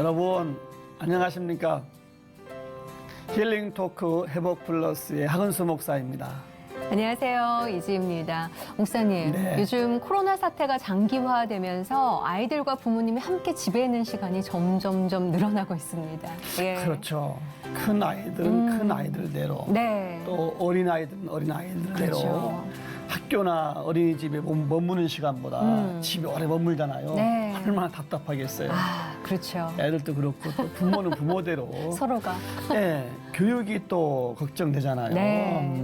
여러분 안녕하십니까? 힐링 토크 회복 플러스의 하근수 목사입니다. 안녕하세요. 이지입니다. 목사님, 네. 요즘 코로나 사태가 장기화되면서 아이들과 부모님이 함께 집에 있는 시간이 점점점 늘어나고 있습니다. 예. 그렇죠. 큰 아이들은 큰 아이들대로 네. 또 어린 아이들은 어린 아이들대로 그렇죠. 학교나 어린이집에 머무는 시간보다 집에 오래 머물잖아요. 네. 얼마나 답답하겠어요. 아, 그렇죠. 애들도 그렇고 또 부모는 부모대로 서로가. 네, 교육이 또 걱정되잖아요. 네.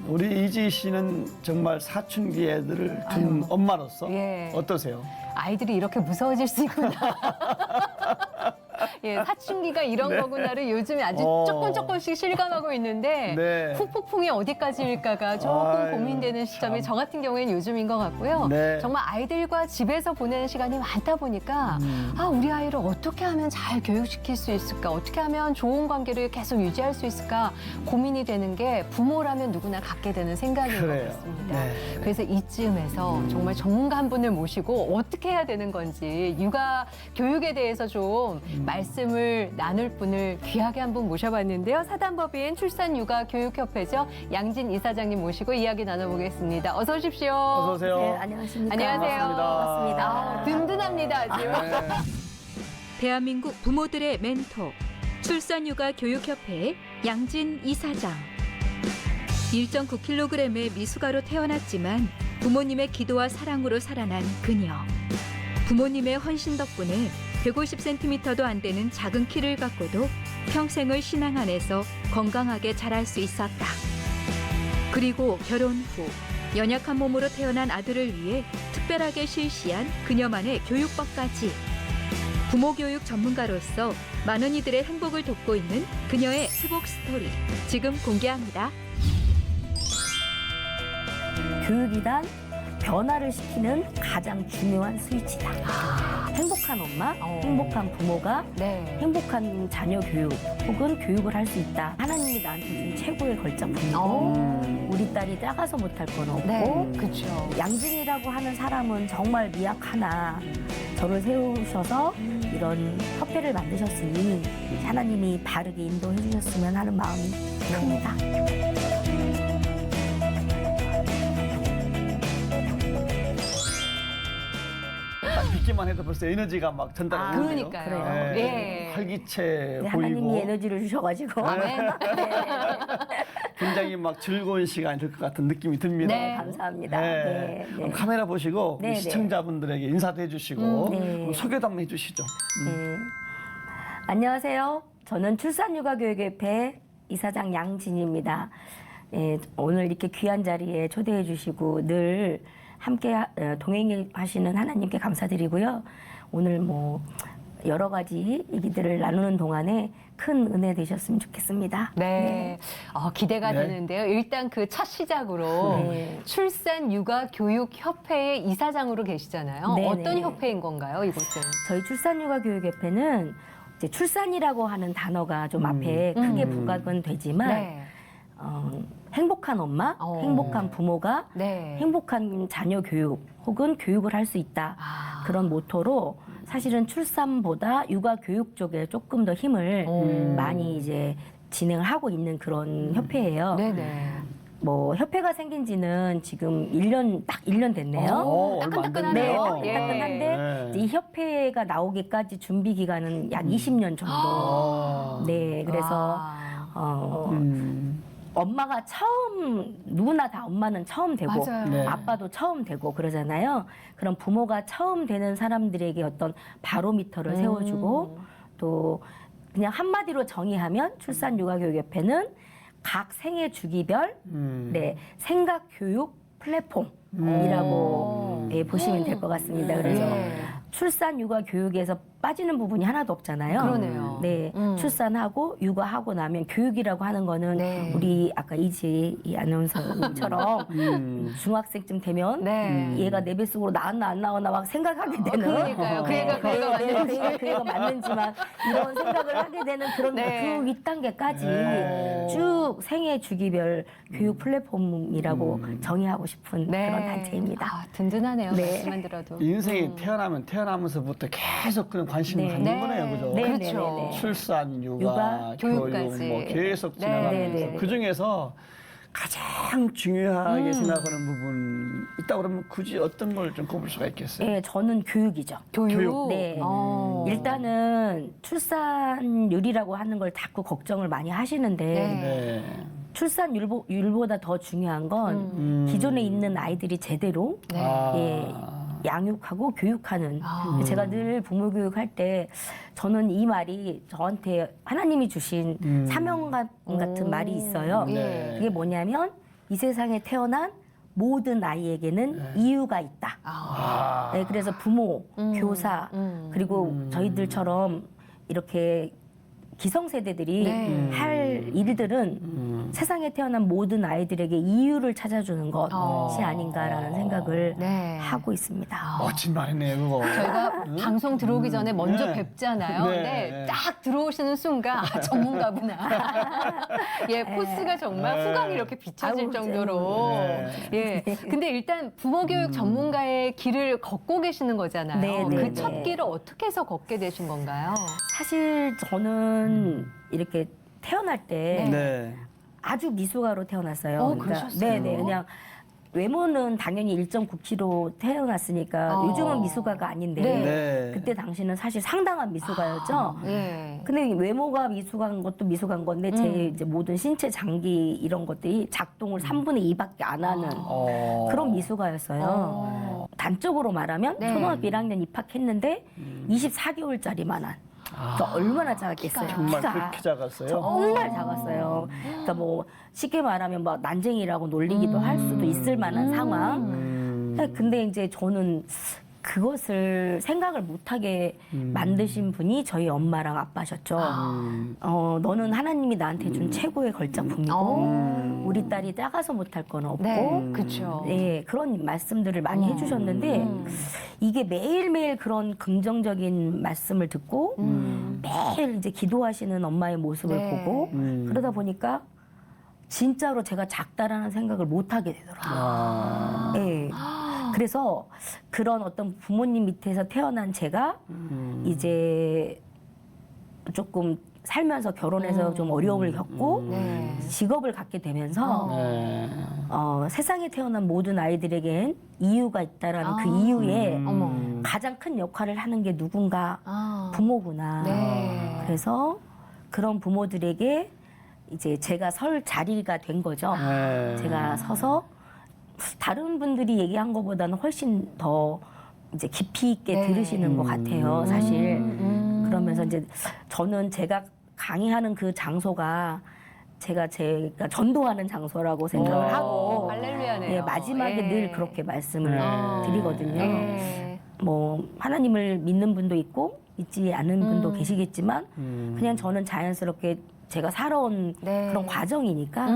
우리 이지 씨는 정말 사춘기 애들을 둔 엄마로서 예. 어떠세요? 아이들이 이렇게 무서워질 수 있구나. 예, 사춘기가 이런 거구나를 요즘에 아주 조금씩 실감하고 있는데 네. 후폭풍이 어디까지일까가 조금 아유, 고민되는 시점이 참. 저 같은 경우에는 요즘인 것 같고요. 네. 정말 아이들과 집에서 보내는 시간이 많다 보니까 아, 우리 아이를 어떻게 하면 잘 교육시킬 수 있을까? 어떻게 하면 좋은 관계를 계속 유지할 수 있을까? 고민이 되는 게 부모라면 누구나 갖게 되는 생각인 그래요. 것 같습니다. 네. 그래서 이쯤에서 정말 전문가 한 분을 모시고 어떻게 해야 되는 건지 육아 교육에 대해서 좀 말씀을 나눌 분을 귀하게 한 분 모셔봤는데요. 사단법인 출산육아교육협회죠. 양진 이사장님 모시고 이야기 나눠보겠습니다. 어서 오십시오. 어서 오세요. 네, 안녕하십니까. 안녕하세요. 반갑습니다. 아, 든든합니다, 아주. 네. 대한민국 부모들의 멘토 출산육아교육협회 양진 이사장. 1.9kg의 미숙아로 태어났지만 부모님의 기도와 사랑으로 살아난 그녀. 부모님의 헌신 덕분에 150cm도 안 되는 작은 키를 갖고도 평생을 신앙 안에서 건강하게 자랄 수 있었다. 그리고 결혼 후 연약한 몸으로 태어난 아들을 위해 특별하게 실시한 그녀만의 교육법까지. 부모 교육 전문가로서 많은 이들의 행복을 돕고 있는 그녀의 회복 스토리 지금 공개합니다. 교육이란 변화를 시키는 가장 중요한 스위치다. 행복한 엄마, 행복한 부모가 네. 행복한 자녀 교육 혹은 교육을 할 수 있다. 하나님이 나한테 준 최고의 걸작품이고 우리 딸이 작아서 못할 건 없고 네, 그렇죠. 양진이라고 하는 사람은 정말 미약하나 저를 세우셔서 이런 협회를 만드셨으니 하나님이 바르게 인도해 주셨으면 하는 마음이 큽니다. 딱 듣기만 해도 벌써 에너지가 막 전달이 오네요. 그러니까요. 그래요. 예. 활기채 네, 보이고 하나님이 에너지를 주셔가지고 아멘. 굉장히 막 즐거운 시간이 될 것 같은 느낌이 듭니다. 네. 감사합니다. 네. 네, 네. 그럼 카메라 보시고 우리 네, 네. 시청자분들에게 인사도 해주시고 네. 소개도 한번 해주시죠. 네. 안녕하세요. 저는 출산육아교육협회 이사장 양진입니다. 예, 오늘 이렇게 귀한 자리에 초대해 주시고 늘 함께 동행하시는 하나님께 감사드리고요. 오늘 뭐 여러 가지 얘기들을 나누는 동안에 큰 은혜 되셨으면 좋겠습니다. 네. 기대가 네. 되는데요. 일단 그 첫 시작으로 네. 출산육아교육협회의 이사장으로 계시잖아요. 네, 어떤 네. 협회인 건가요, 이곳은? 저희 출산육아교육협회는 이제 출산이라고 하는 단어가 좀 앞에 크게 부각은 되지만 네. 행복한 엄마, 행복한 부모가 네. 행복한 자녀 교육 혹은 교육을 할 수 있다. 아. 그런 모토로 사실은 출산보다 육아 교육 쪽에 조금 더 힘을 많이 이제 진행을 하고 있는 그런 협회예요. 네네. 뭐 협회가 생긴 지는 지금 딱 1년 됐네요. 얼마 안 따끈따끈하네요. 됐네요. 예. 따끈한데 네. 이제 이 협회가 나오기까지 준비 기간은 약 20년 정도. 네, 그래서 엄마가 누구나 다 엄마는 처음 되고 맞아요. 네. 아빠도 처음 되고 그러잖아요. 그럼 부모가 처음 되는 사람들에게 어떤 바로미터를 세워주고 또 그냥 한마디로 정의하면 출산육아교육협회는 각 생애 주기별 네, 생각교육 플랫폼이라고 예, 보시면 될 것 같습니다. 그래서 예. 출산육아교육에서 빠지는 부분이 하나도 없잖아요. 그러네요. 네, 출산하고 육아하고 나면 교육이라고 하는 거는 네. 우리 아까 이지 아나운서처럼 중학생쯤 되면 네. 얘가 내 뱃속으로 나왔나 안 나왔나 막 생각하게 되는. 그러니까요. 그 애가 맞는지. 그 애가 맞는지만 이런 생각을 하게 되는 그런 네. 그 윗단계까지 네. 쭉 생애 주기별 교육 플랫폼이라고 정의하고 싶은 네. 그런 단체입니다. 든든하네요. 네. 말씀만 들어도. 인생이 태어나면서부터 계속 그런 관심을 네. 갖는 거네요, 그죠? 네, 그렇죠. 네, 네. 출산, 육아, 육아, 교육, 교육까지. 뭐 계속 네. 지나가면서 네, 네. 그 중에서 가장 중요하게 생각하는 부분 있다 그러면 굳이 어떤 걸 좀 꼽을 수가 있겠어요? 네, 저는 교육이죠. 교육. 네. 어. 일단은 출산율이라고 하는 걸 자꾸 걱정을 많이 하시는데 네. 네. 출산율보다 더 중요한 건 기존에 있는 아이들이 제대로 네. 예, 양육하고 교육하는. 아. 제가 늘 부모 교육할 때 저는 이 말이 저한테 하나님이 주신 사명감 같은 말이 있어요. 예. 그게 뭐냐면 이 세상에 태어난 모든 아이에게는 이유가 있다. 아. 네, 그래서 부모, 교사, 그리고 저희들처럼 이렇게 기성세대들이 네. 할 일들은 세상에 태어난 모든 아이들에게 이유를 찾아주는 것이 아닌가라는 생각을 네. 하고 있습니다. 멋진 말이네요, 그거. 저희가 방송 들어오기 전에 먼저 네. 뵙잖아요. 네. 근데 딱 들어오시는 순간 아, 전문가구나. 예, 포스가 정말 네. 후광이 이렇게 비춰질 아우, 정도로. 예. 근데 일단 부모 교육 전문가의 길을 걷고 계시는 거잖아요. 네, 네, 그 첫 네. 길을 어떻게 해서 걷게 되신 건가요? 사실 저는 이렇게 태어날 때 네. 아주 미숙아로 태어났어요. 그러셨어요? 네네. 그냥 외모는 당연히 1.9kg 태어났으니까 요즘은 미숙아가 아닌데 네. 네. 그때 당시는 사실 상당한 미숙아였죠. 예. 근데 외모가 미숙한 것도 미숙한 건데 제 이제 모든 신체 장기 이런 것들이 작동을 3분의 2밖에 안 하는 그런 미숙아였어요. 단적으로 말하면 네. 초등학교 1학년 입학했는데 24개월짜리만한. 그러니까 얼마나 작았겠어요. 정말 키가. 그렇게 작았어요? 정말 작았어요. 그러니까 뭐 쉽게 말하면 뭐 난쟁이라고 놀리기도 할 수도 있을 만한 상황. 근데 이제 저는 그것을 생각을 못하게 만드신 분이 저희 엄마랑 아빠셨죠. 너는 하나님이 나한테 준 최고의 걸작품이고 우리 딸이 작아서 못할 건 없고 네. 그렇죠. 네, 그런 말씀들을 많이 해주셨는데 이게 매일매일 그런 긍정적인 말씀을 듣고 매일 이제 기도하시는 엄마의 모습을 네. 보고 그러다 보니까 진짜로 제가 작다라는 생각을 못 하게 되더라고요. 네. 그래서 그런 어떤 부모님 밑에서 태어난 제가 이제 조금 살면서 결혼해서 좀 어려움을 겪고 네. 직업을 갖게 되면서 네. 세상에 태어난 모든 아이들에겐 이유가 있다라는 그 이유에 어머. 가장 큰 역할을 하는 게 누군가 아. 부모구나. 네. 그래서 그런 부모들에게 이제 제가 설 자리가 된 거죠. 네. 제가 서서 다른 분들이 얘기한 것보다는 훨씬 더 이제 깊이 있게 네. 들으시는 것 같아요, 사실. 음. 그러면서 이제 저는 제가 강의하는 그 장소가 제가 전도하는 장소라고 생각을 하고 할렐루야네요. 예, 마지막에 예. 늘 그렇게 말씀을 네. 드리거든요. 예. 뭐 하나님을 믿는 분도 있고 믿지 않는 분도 계시겠지만 그냥 저는 자연스럽게 제가 살아온 네. 그런 과정이니까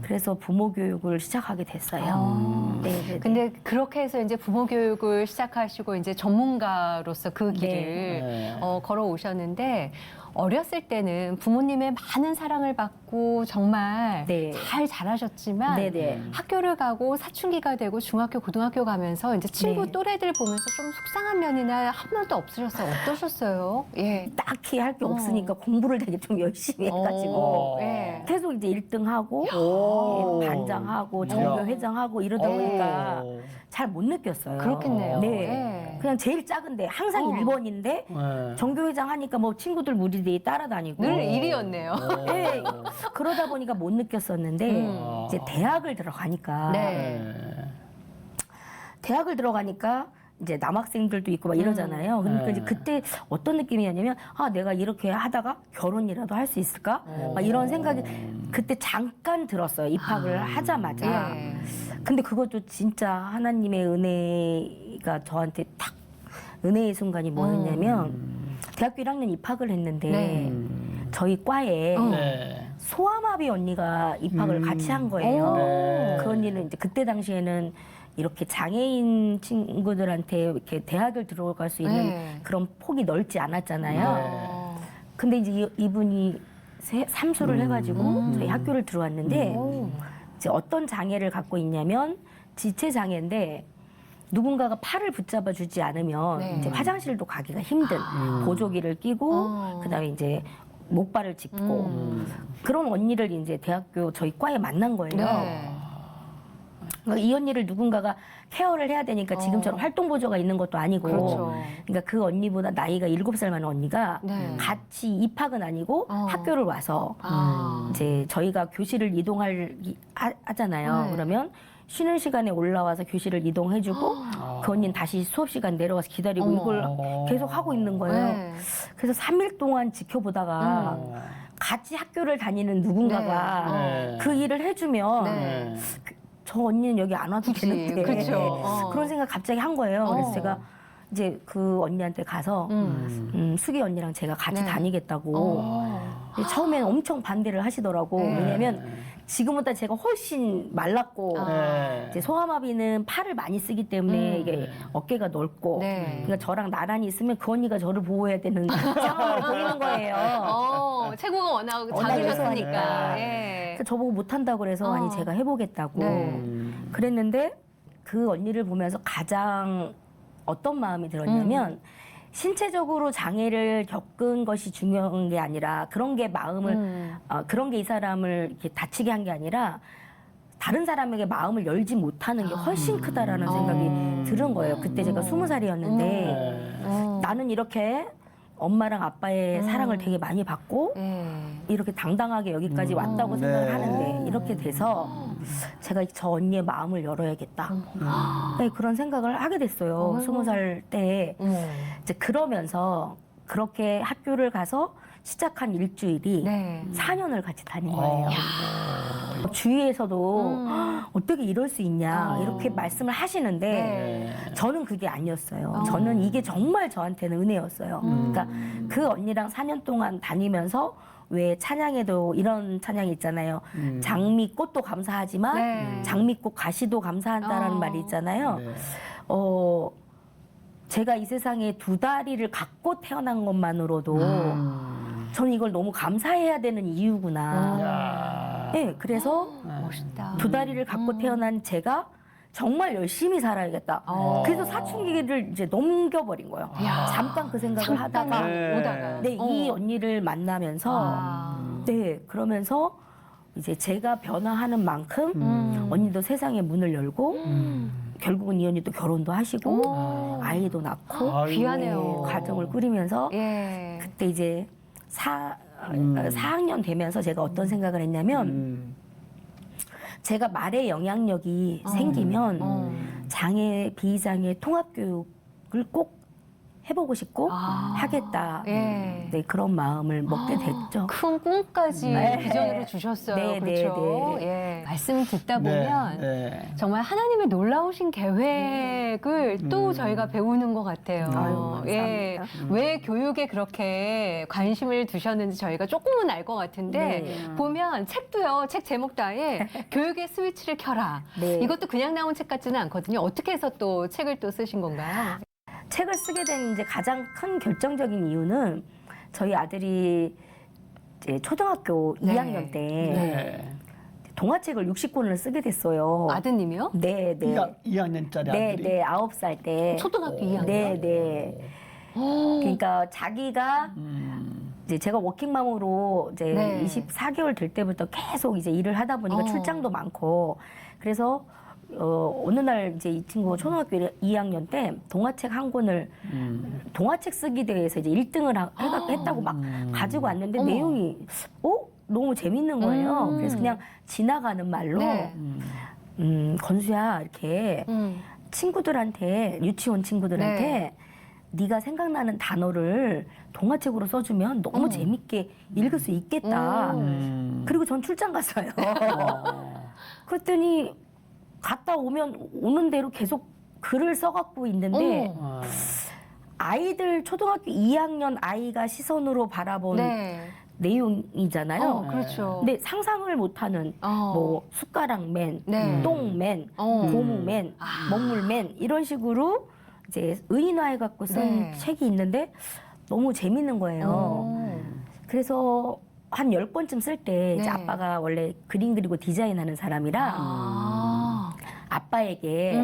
그래서 부모 교육을 시작하게 됐어요. 네, 네, 네. 근데 그렇게 해서 이제 부모 교육을 시작하시고 이제 전문가로서 그 길을 네. 걸어오셨는데 어렸을 때는 부모님의 많은 사랑을 받고 정말 네. 잘 자라셨지만 네, 네. 학교를 가고 사춘기가 되고 중학교, 고등학교 가면서 이제 친구 네. 또래들 보면서 좀 속상한 면이나 한 번도 없으셨어요? 어떠셨어요? 예. 딱히 할 게 없으니까 공부를 되게 좀 열심히 해가지고 예. 계속 이제 1등하고 오. 반장하고 전교회장하고 이러다 보니까 잘 못 느꼈어요. 그렇겠네요. 네. 예. 그냥 제일 작은데 항상 1번인데 네. 전교회장 하니까 뭐 친구들 무리들이 따라다니고 늘 일이었네요. 네. 그러다 보니까 못 느꼈었는데 이제 대학을 들어가니까 네. 대학을 들어가니까 이제 남학생들도 있고 막 이러잖아요. 그러니까 네. 이제 그때 어떤 느낌이었냐면 아 내가 이렇게 하다가 결혼이라도 할 수 있을까? 막 이런 생각이 그때 잠깐 들었어요. 입학을 하자마자. 예. 근데 그것도 진짜 하나님의 은혜가 저한테 딱 은혜의 순간이 뭐였냐면 대학교 1학년 입학을 했는데 네. 저희 과에 네. 소아마비 언니가 입학을 같이 한 거예요. 네. 그 언니는 이제 그때 당시에는 이렇게 장애인 친구들한테 이렇게 대학을 들어갈 수 있는 네. 그런 폭이 넓지 않았잖아요. 어. 근데 이제 이분이 삼수를 해가지고 저희 학교를 들어왔는데 이제 어떤 장애를 갖고 있냐면 지체 장애인데 누군가가 팔을 붙잡아 주지 않으면 네. 이제 화장실도 가기가 힘든 보조기를 끼고 그다음에 이제 목발을 짚고 그런 언니를 이제 대학교 저희 과에 만난 거예요. 네. 그러니까 이 언니를 누군가가 케어를 해야 되니까 지금처럼 활동 보조가 있는 것도 아니고 그렇죠. 그러니까 그 언니보다 나이가 7살 많은 언니가 네. 같이 입학은 아니고 학교를 와서 아. 이제 저희가 교실을 하잖아요. 네. 그러면 쉬는 시간에 올라와서 교실을 이동해주고 그 언니는 다시 수업 시간 내려가서 기다리고 어머. 이걸 계속 하고 있는 거예요. 네. 그래서 3일 동안 지켜보다가 같이 학교를 다니는 누군가가 네. 그 일을 해주면 네. 저 언니는 여기 안 와도 그치, 되는데 그쵸. 그런 생각 갑자기 한 거예요. 그래서 어. 제가 이제 그 언니한테 가서 수기 언니랑 제가 같이 네. 다니겠다고 근데 처음에는 엄청 반대를 하시더라고. 네. 왜냐면 지금보다 제가 훨씬 말랐고 네. 이제 소아마비는 팔을 많이 쓰기 때문에 이게 어깨가 넓고 네. 그러니까 저랑 나란히 있으면 그 언니가 저를 보호해야 되는 상황으로 보이는 거예요. 체구가 워낙 워낙 작으셨으니까. 작으니까. 예. 그래서 저보고 못한다고 그래서 아니 제가 해보겠다고 네. 그랬는데 그 언니를 보면서 가장 어떤 마음이 들었냐면 신체적으로 장애를 겪은 것이 중요한 게 아니라 그런 게 마음을 그런 게 이 사람을 이렇게 다치게 한 게 아니라 다른 사람에게 마음을 열지 못하는 게 훨씬 크다라는 생각이 들은 거예요. 그때 제가 20살이었는데 나는 이렇게 엄마랑 아빠의 사랑을 되게 많이 받고 이렇게 당당하게 여기까지 왔다고 생각을 네. 하는데 이렇게 돼서 제가 저 언니의 마음을 열어야겠다. 네, 그런 생각을 하게 됐어요. 20살 때. 이제 그러면서 그렇게 학교를 가서 시작한 일주일이 네. 4년을 같이 다닌 거예요. 주위에서도 어떻게 이럴 수 있냐 이렇게 말씀을 하시는데 네. 저는 그게 아니었어요. 저는 이게 정말 저한테는 은혜였어요. 그러니까 그 언니랑 4년 동안 다니면서 왜 찬양에도 이런 찬양이 있잖아요. 장미꽃도 감사하지만 네. 장미꽃 가시도 감사한다라는 말이 있잖아요. 네. 제가 이 세상에 2다리를 갖고 태어난 것만으로도 저는 이걸 너무 감사해야 되는 이유구나. 야. 네, 그래서 멋있다. 2다리를 갖고 태어난 제가 정말 열심히 살아야겠다. 그래서 사춘기를 이제 넘겨버린 거예요. 잠깐 그 생각을 하다가 네. 오다가. 네, 이 언니를 만나면서 네, 그러면서 이제 제가 변화하는 만큼 언니도 세상의 문을 열고 결국은 이 언니도 결혼도 하시고 아이도 낳고 아이고. 귀하네요. 가정을 꾸리면서 예. 그때 이제 4학년 되면서 제가 어떤 생각을 했냐면 제가 말의 영향력이 생기면 장애, 비장애 통합교육을 꼭 해보고 싶고 하겠다. 예. 네, 그런 마음을 먹게 됐죠. 큰 꿈까지 네. 비전으로 주셨어요. 네, 그렇죠. 네, 예. 말씀 듣다 보면 네. 정말 하나님의 놀라우신 계획을 또 저희가 배우는 것 같아요. 아유, 예. 감사합니다. 왜 교육에 그렇게 관심을 두셨는지 저희가 조금은 알 것 같은데 네. 보면 책도요. 책 제목도 아예 교육의 스위치를 켜라. 네. 이것도 그냥 나온 책 같지는 않거든요. 어떻게 해서 또 책을 또 쓰신 건가요? 책을 쓰게 된 이제 가장 큰 결정적인 이유는 저희 아들이 이제 초등학교 네. 2학년 때 네. 동화책을 60권을 쓰게 됐어요. 아드님이요? 네, 네. 2학년짜리 네, 아들이. 네. 9살 때. 초등학교 2학년? 네, 네. 그러니까 자기가 이제 제가 워킹맘으로 이제 네. 24개월 될 때부터 계속 이제 일을 하다 보니까 출장도 많고 그래서 어느 날 이제 이 친구가 초등학교 2학년 때 동화책 한 권을 동화책 쓰기 대회에서 이제 1등을 했다고 막 가지고 왔는데 어머. 내용이 너무 재밌는 거예요. 그래서 그냥 지나가는 말로 네. 건수야 이렇게 친구들한테 유치원 친구들한테 네. 네가 생각나는 단어를 동화책으로 써주면 너무 재밌게 읽을 수 있겠다. 그리고 전 출장 갔어요. 그랬더니 갔다 오는 대로 계속 글을 써갖고 있는데 어머. 아이들 초등학교 2학년 아이가 시선으로 바라본 네. 내용이잖아요. 그렇죠. 근데 상상을 못하는 뭐 숟가락맨, 네. 똥맨, 어. 고무맨, 먹물맨 이런 식으로 이제 의인화해 갖고 쓴 네. 책이 있는데 너무 재밌는 거예요. 그래서 한 10권쯤 쓸 때 이제 네. 아빠가 원래 그림 그리고 디자인하는 사람이라 아빠에게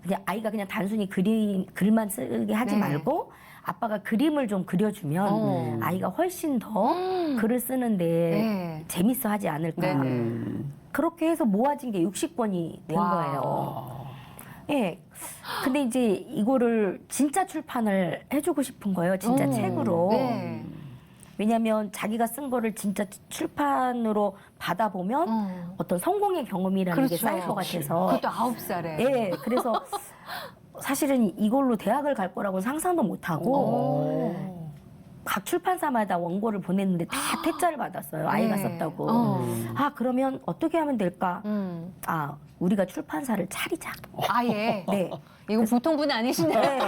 그냥 아이가 그냥 단순히 글만 쓰게 하지 네. 말고 아빠가 그림을 좀 그려주면 아이가 훨씬 더 글을 쓰는데 네. 재밌어 하지 않을까. 네. 그렇게 해서 모아진 게 60권이 된 와. 거예요. 예. 근데 이제 이거를 진짜 출판을 해주고 싶은 거예요. 진짜 책으로. 네. 왜냐하면 자기가 쓴 거를 진짜 출판으로 받아보면 어떤 성공의 경험이라는 게 쌓일 것 같아서. 그것도 9살에. 예. 그래서 사실은 이걸로 대학을 갈 거라고 상상도 못하고 각 출판사마다 원고를 보냈는데 다 퇴짜를 받았어요. 아이가 네. 썼다고. 어. 아, 그러면 어떻게 하면 될까? 음. 아, 우리가 출판사를 차리자. 아예. 네. 이거 보통 분 아니시네. 네.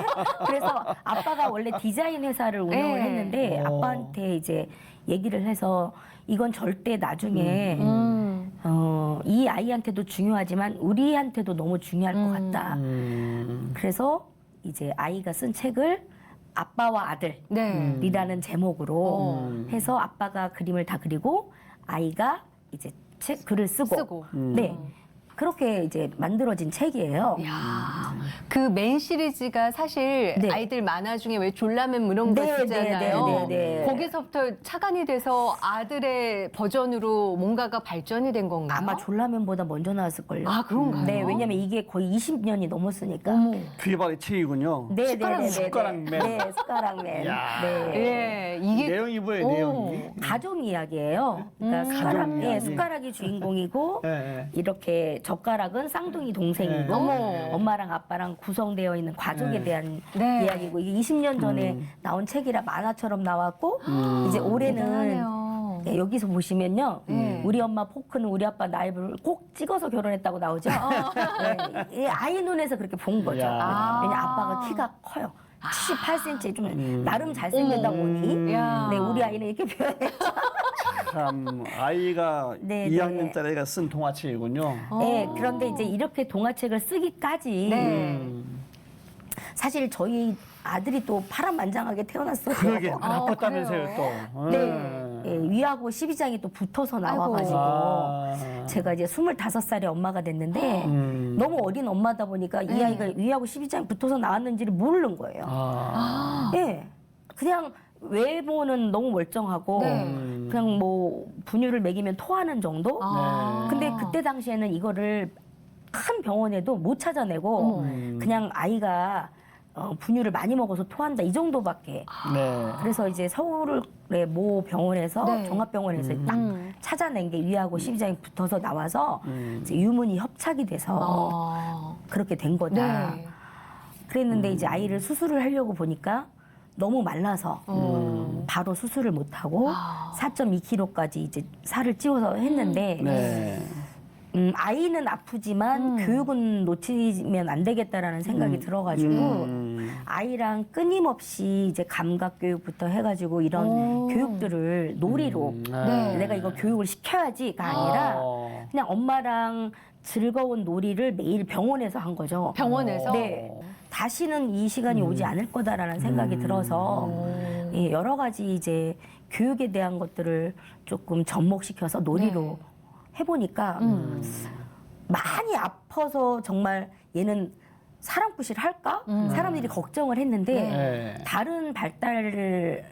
그래서 아빠가 원래 디자인 회사를 운영을 네. 했는데 아빠한테 이제 얘기를 해서 이건 절대 나중에 이 아이한테도 중요하지만 우리한테도 너무 중요할 것 같다. 그래서 이제 아이가 쓴 책을 아빠와 아들이라는 네. 제목으로 해서 아빠가 그림을 다 그리고 아이가 이제 글을 쓰고. 네. 그렇게 이제 만들어진 책이에요. 야, 그 맨 시리즈가 사실 네. 아이들 만화 중에 왜 졸라맨 뭐 이런 거 네, 있잖아요. 네, 네, 네. 거기서부터 차관이 돼서 아들의 버전으로 뭔가가 발전이 된 건가요? 아마 졸라맨보다 먼저 나왔을걸요. 아, 그런가요? 네, 왜냐면 이게 거의 20년이 넘었으니까. 그게 바로 이 책이군요. 네, 숟가락맨. 네, 숟가락맨. 야. 네. 예, 이게 내용이 뭐예요, 내용이? 가족 이야기예요. 그러니까 가족 이야기. 숟가락이 주인공이고 예, 예. 이렇게 젓가락은 쌍둥이 동생이고 어머. 엄마랑 아빠랑 구성되어 있는 가족에 네. 대한 네. 이야기고 이게 20년 전에 나온 책이라 만화처럼 나왔고 이제 올해는 대단하네요. 네, 여기서 보시면요. 네. 우리 엄마 포크는 우리 아빠 나이를 꼭 찍어서 결혼했다고 나오죠. 네, 이 아이 눈에서 그렇게 본 거죠. 야. 왜냐 아빠가 키가 커요. 78cm 좀 나름 잘생겼다 보니 야. 네, 우리 아이는 이렇게 표현했죠. 참 아이가 네, 2학년짜리 애가 쓴 동화책이군요. 네, 그런데 이제 이렇게 동화책을 쓰기까지 네. 사실 저희 아들이 또 파란만장하게 태어났어요. 그러게 나빴다면서요 그래요? 또. 네, 예, 위하고 12장이 또 붙어서 나와가지고 아. 제가 이제 25살에 엄마가 됐는데 너무 어린 엄마다 보니까 이 아이가 위하고 12장이 붙어서 나왔는지를 모르는 거예요. 아. 예, 그냥 외모는 너무 멀쩡하고 네. 그냥 뭐 분유를 먹이면 토하는 정도. 아. 근데 그때 당시에는 이거를 큰 병원에도 못 찾아내고 그냥 아이가 분유를 많이 먹어서 토한다 이 정도밖에. 네. 그래서 이제 서울의 모 병원에서 네. 종합병원에서 딱 찾아낸 게 위하고 12장이 붙어서 나와서 이제 유문이 협착이 돼서 그렇게 된 거다. 네. 그랬는데 이제 아이를 수술을 하려고 보니까 너무 말라서 바로 수술을 못 하고 4.2kg까지 이제 살을 찌워서 했는데 네. 아이는 아프지만 교육은 놓치면 안 되겠다라는 생각이 들어가지고 아이랑 끊임없이 이제 감각 교육부터 해가지고 이런 교육들을 놀이로 네. 내가 이거 교육을 시켜야지가 아니라 어. 그냥 엄마랑 즐거운 놀이를 매일 병원에서 한 거죠. 병원에서? 네. 다시는 이 시간이 오지 않을 거다라는 생각이 들어서 예, 여러 가지 이제 교육에 대한 것들을 조금 접목시켜서 놀이로 해보니까 많이 아파서 정말 얘는 사랑굿을 할까? 사람들이 걱정을 했는데 네. 다른 발달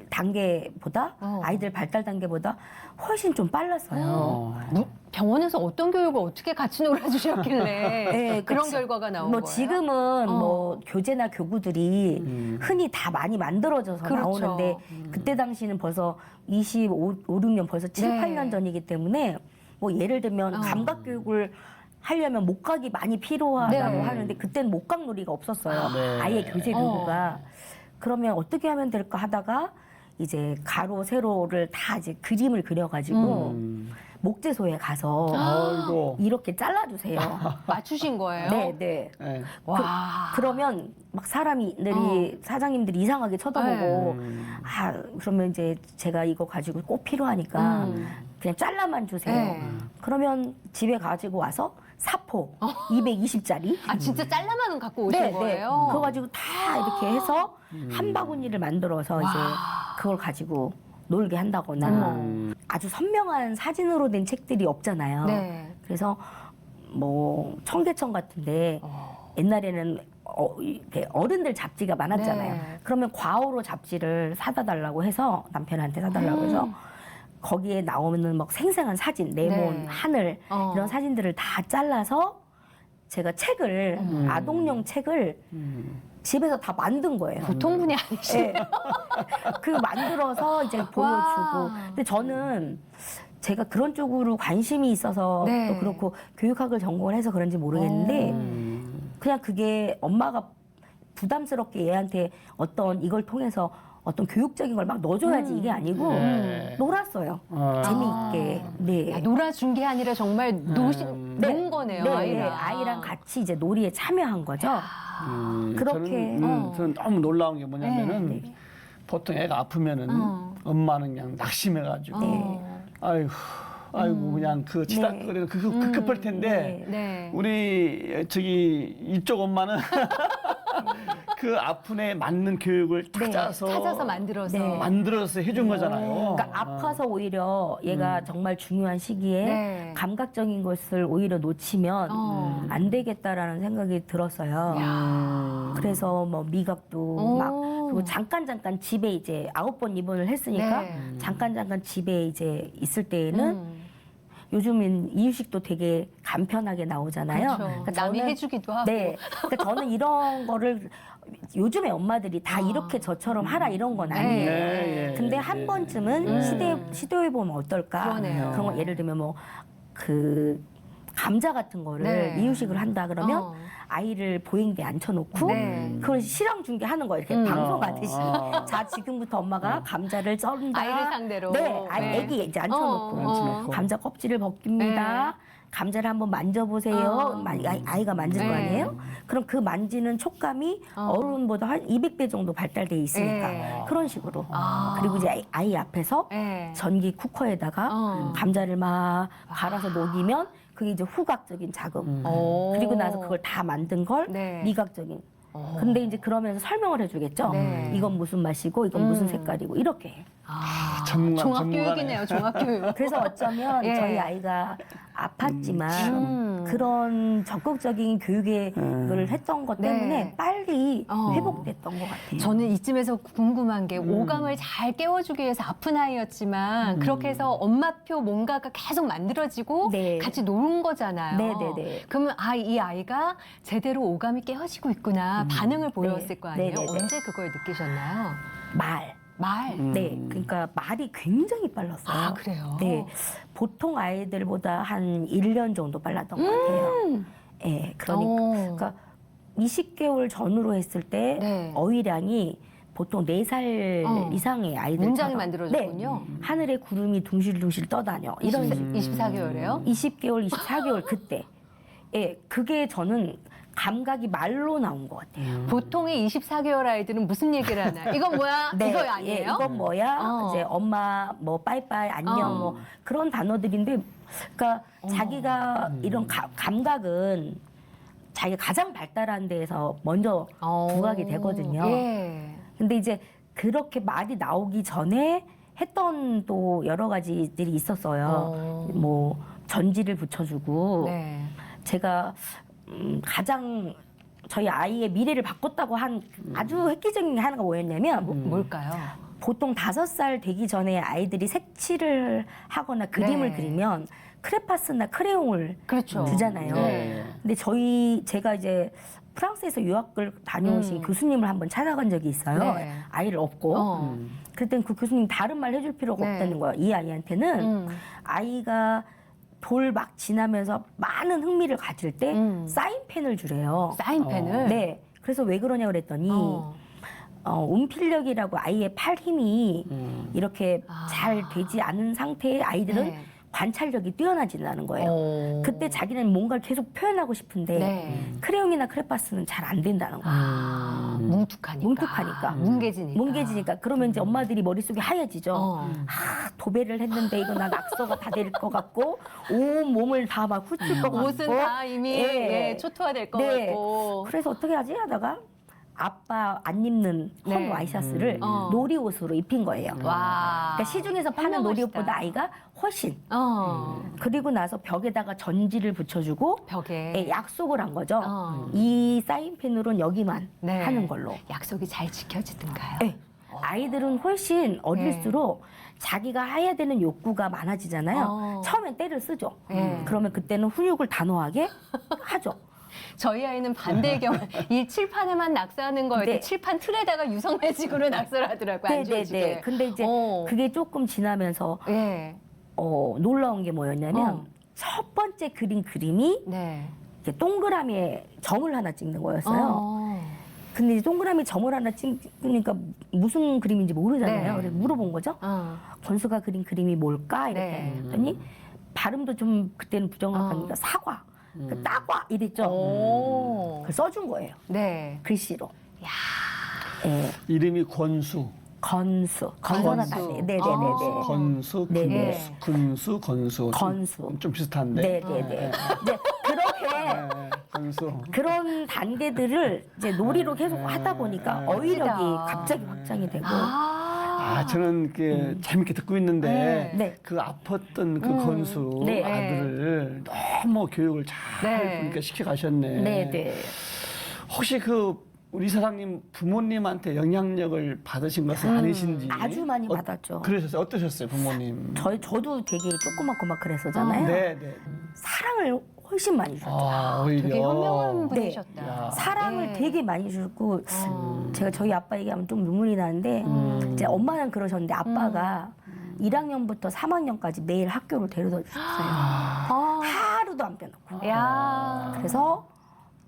단계보다 아이들 발달 단계보다 훨씬 좀 빨랐어요. 병원에서 어떤 교육을 어떻게 같이 놀아주셨길래 네, 그런 그치. 결과가 나온 뭐 거예요? 지금은 뭐 교재나 교구들이 흔히 다 많이 만들어져서 그렇죠. 나오는데 그때 당시는 벌써 25, 6년 벌써 7, 네. 8년 전이기 때문에 뭐 예를 들면 감각 교육을 하려면 목각이 많이 필요하다고 네. 하는데 그때는 목각놀이가 없었어요. 네. 아예 교재 교구가. 그러면 어떻게 하면 될까 하다가 이제 가로 세로를 다 이제 그림을 그려가지고 목재소에 가서 아이고. 이렇게 잘라주세요. 맞추신 거예요? 네, 네. 네. 와. 그러면 막 사람들이 사장님들이 이상하게 쳐다보고 아 그러면 이제 제가 이거 가지고 꼭 필요하니까 그냥 잘라만 주세요. 네. 그러면 집에 가지고 와서 사포 220짜리 아, 진짜 잘라만은 갖고 오신 거예요? 그거 가지고 다 이렇게 해서 한 바구니를 만들어서 이제 그걸 가지고 놀게 한다거나 아주 선명한 사진으로 된 책들이 없잖아요. 네. 그래서 뭐 청계천 같은데 옛날에는 이렇게 어른들 잡지가 많았잖아요. 네. 그러면 과오로 잡지를 사다 달라고 해서 남편한테 사달라고 해서 거기에 나오는 막 생생한 사진, 레몬, 네. 하늘 어. 이런 사진들을 다 잘라서 제가 책을 아동용 책을 집에서 다 만든 거예요. 보통 분이 아니시네. 네. 그 만들어서 이제 보여주고. 근데 저는 제가 그런 쪽으로 관심이 있어서 네. 또 그렇고 교육학을 전공을 해서 그런지 모르겠는데 그냥 그게 엄마가 부담스럽게 얘한테 어떤 이걸 통해서 어떤 교육적인 걸 막 넣어줘야지 이게 아니고 네. 놀았어요. 아. 재미있게. 네. 야, 놀아준 게 아니라 정말 논 거네요, 네, 아이랑. 아이랑 같이 이제 놀이에 참여한 거죠. 그렇게, 저는 너무 놀라운 게 뭐냐면은 네, 네. 보통 애가 아프면은 엄마는 그냥 낙심해가지고 아이고 그냥 그 치닥거리는 그 급할 텐데 네. 우리 저기 이쪽 엄마는 그 아픈 애 맞는 교육을 찾아서 만들어서. 네. 만들어서 해준 거잖아요. 그러니까 아파서 오히려 얘가 정말 중요한 시기에 네. 감각적인 것을 오히려 놓치면 안 되겠다라는 생각이 들었어요. 그래서 뭐 미각도 막 그리고 잠깐 집에 이제 9번 입원을 했으니까 네. 잠깐 집에 이제 있을 때에는 요즘은 이유식도 되게 간편하게 나오잖아요. 그렇죠. 그러니까 남이 저는- 해주기도 하고. 네. 그러니까 저는 이런 거를 요즘의 엄마들이 다 이렇게 저처럼 하라 이런 건 아니에요. 네, 예, 근데 예, 한 예. 번쯤은 시도해 보면 어떨까? 그러네요. 그런 거 예를 들면 뭐 그 감자 같은 거를 네. 이유식을 한다 그러면 어. 아이를 보행대에 앉혀놓고 네. 그걸 실황 중계하는 거예요. 이렇게 방송하듯이. 아. 자 지금부터 엄마가 감자를 썰는다. 아이를 상대로. 네, 네. 애기 이제 앉혀놓고 앉혀놓고. 감자 껍질을 벗깁니다. 네. 감자를 한번 만져보세요. 아이가 만질 거 네. 아니에요? 그럼 그 만지는 촉감이 어른보다 한 200배 정도 발달돼 있으니까 네. 그런 식으로. 아. 그리고 이제 아이 앞에서 네. 전기 쿠커에다가 감자를 막 갈아서 녹이면 그게 이제 후각적인 자극. 오. 그리고 나서 그걸 다 만든 걸 네. 미각적인. 근데 이제 그러면서 설명을 해주겠죠. 네. 이건 무슨 맛이고 이건 무슨 색깔이고 이렇게 해요. 종합교육이네요, 종합교육. 그래서 어쩌면 예. 저희 아이가 아팠지만 그런 적극적인 교육을 했던 것 때문에 네. 빨리 어. 회복됐던 것 같아요. 저는 이쯤에서 궁금한 게 오감을 잘 깨워주기 위해서 아픈 아이였지만 그렇게 해서 엄마표 뭔가가 계속 만들어지고 네. 같이 노는 거잖아요. 네네네. 그러면 이 아이가 제대로 오감이 깨워지고 있구나 반응을 보였을 네. 거 아니에요. 네네네. 언제 그걸 느끼셨나요? 말. 말. 네, 그러니까 말이 굉장히 빨랐어요. 아, 그래요? 네, 보통 아이들보다 한 1년 정도 빨랐던 것 같아요. 네, 그러니까 20개월 전으로 했을 때 네. 어휘량이 보통 4살 이상의 아이들 문장이 만들어졌군요. 네, 하늘에 구름이 둥실둥실 떠다녀 이런 24개월에요? 20개월, 24개월 그때. 예, 그게 저는 감각이 말로 나온 것 같아요. 보통의 24개월 아이들은 무슨 얘기를 하나요? 이건 뭐야? 이거 아니에요? 예, 이건 뭐야? 어. 이제 엄마 뭐 빠이빠이 안녕 뭐 그런 단어들인데, 그러니까 자기가 이런 감각은 자기가 가장 발달한 데에서 먼저 부각이 되거든요. 예. 근데 이제 그렇게 말이 나오기 전에 했던 또 여러 가지들이 있었어요. 뭐 전지를 붙여주고 네. 제가 가장 저희 아이의 미래를 바꿨다고 한 아주 획기적인 게 하나가 뭐였냐면 뭘까요? 보통 5살 되기 전에 아이들이 색칠을 하거나 그림을 네. 그리면 크레파스나 크레용을 그렇죠. 주잖아요. 네. 근데 제가 이제 프랑스에서 유학을 다녀오신 교수님을 한번 찾아간 적이 있어요. 네. 아이를 업고. 그랬더니 그 교수님 다른 말 해줄 필요가 네. 없다는 거예요. 이 아이한테는 아이가 돌 막 지나면서 많은 흥미를 가질 때 사인펜을 주래요. 사인펜을? 네. 그래서 왜 그러냐 그랬더니 운필력이라고 아이의 팔 힘이 이렇게 잘 되지 않은 상태의 아이들은 네. 관찰력이 뛰어나진다는 거예요. 그때 자기는 뭔가를 계속 표현하고 싶은데 네. 크레용이나 크레파스는 잘 안 된다는 거예요. 뭉툭하니까. 뭉개지니까. 뭉개지니까. 그러면 이제 엄마들이 머릿속이 하얘지죠. 어. 도배를 했는데 이거 나 낙서가 다 될 것 같고 온 몸을 다 막 훑을 것 같고 옷은 다 이미 예. 초토화될 것 네. 같고. 그래서 어떻게 하지 하다가 아빠 안 입는 헌 네. 와이셔츠를 어. 놀이옷으로 입힌 거예요. 와. 그러니까 시중에서 파는 현명하시다. 놀이옷보다 아이가 훨씬. 어. 그리고 나서 벽에다가 전지를 붙여주고 벽에. 예, 약속을 한 거죠. 어. 이 사인펜으로는 여기만 네. 하는 걸로. 약속이 잘 지켜지던가요? 예. 아이들은 훨씬 어릴수록 자기가 해야 되는 욕구가 많아지잖아요. 어. 처음엔 때를 쓰죠. 네. 그러면 그때는 훈육을 단호하게 하죠. 저희 아이는 반대의 경우 이 칠판에만 낙서하는 거예요. 네. 칠판 틀에다가 유성매직으로 낙서를 하더라고요. 안 지워지게. 근데 이제 어. 그게 조금 지나면서 예. 놀라운 게 뭐였냐면 어. 첫 번째 그린 그림이 네. 이렇게 동그라미에 점을 하나 찍는 거였어요. 근데 이제 동그라미 점을 하나 찍으니까 무슨 그림인지 모르잖아요. 네. 그래서 물어본 거죠. 권수가 그린 그림이 뭘까? 이렇게 네. 했더니 발음도 좀 그때는 부정확하니까 사과, 따과 이랬죠. 그걸 써준 거예요. 네. 글씨로. 야. 예, 이름이 권수. 건수. 건서가 건수. 다네. 네네네네. 아. 건수, 네네. 근수, 건수. 건수. 좀 비슷한데. 네네네. 이제 그렇게 네, 건수. 그런 단계들을 이제 놀이로 계속 하다 보니까 어휘력이 멋지다. 갑자기 확장이 되고. 아, 저는 이렇게 재밌게 듣고 있는데 네. 그 아팠던 그 건수 네. 아들을 너무 교육을 잘 네. 그러니까 시켜가셨네. 네네. 혹시 그 우리 사장님 부모님한테 영향력을 받으신 것은 아니신지? 아주 많이 받았죠. 그러셨어요? 어떠셨어요, 부모님? 저도 되게 조그맣고 막 그랬었잖아요. 네, 네. 사랑을 훨씬 많이 줬죠. 아, 오히려. 되게 현명한 네. 분이셨다. 야. 사랑을 네. 되게 많이 주고 제가 저희 아빠 얘기하면 좀 눈물이 나는데 이제 엄마는 그러셨는데 아빠가 1학년부터 3학년까지 매일 학교를 데려다 주셨어요. 아. 하루도 안 빼놓고. 야. 그래서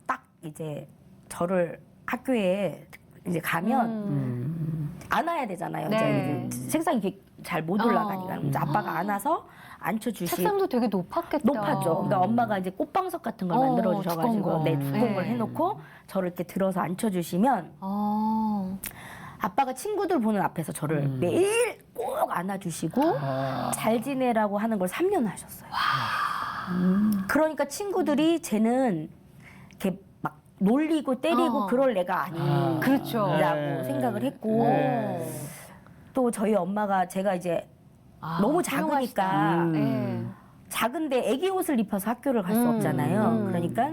딱 이제 저를 학교에 이제 가면 안아야 되잖아요. 네. 이제 책상 이렇게 잘 못 올라가니까. 그래서 아빠가 안아서 앉혀주시. 책상도 되게 높았겠다. 높았죠. 그러니까 엄마가 이제 꽃방석 같은 걸 만들어 두꺼운 주셔가지고 거. 네, 두꺼운 걸 네. 해놓고 저를 이렇게 들어서 앉혀주시면 아빠가 친구들 보는 앞에서 저를 매일 꼭 안아주시고 잘 지내라고 하는 걸 3년 하셨어요. 그러니까 친구들이 쟤는 이렇게 막 놀리고 때리고 그럴 애가 아니라고 그렇죠. 네. 생각을 했고 네. 또 저희 엄마가 제가 이제 너무 작으니까 네. 작은데 애기 옷을 입혀서 학교를 갈 수 없잖아요. 그러니까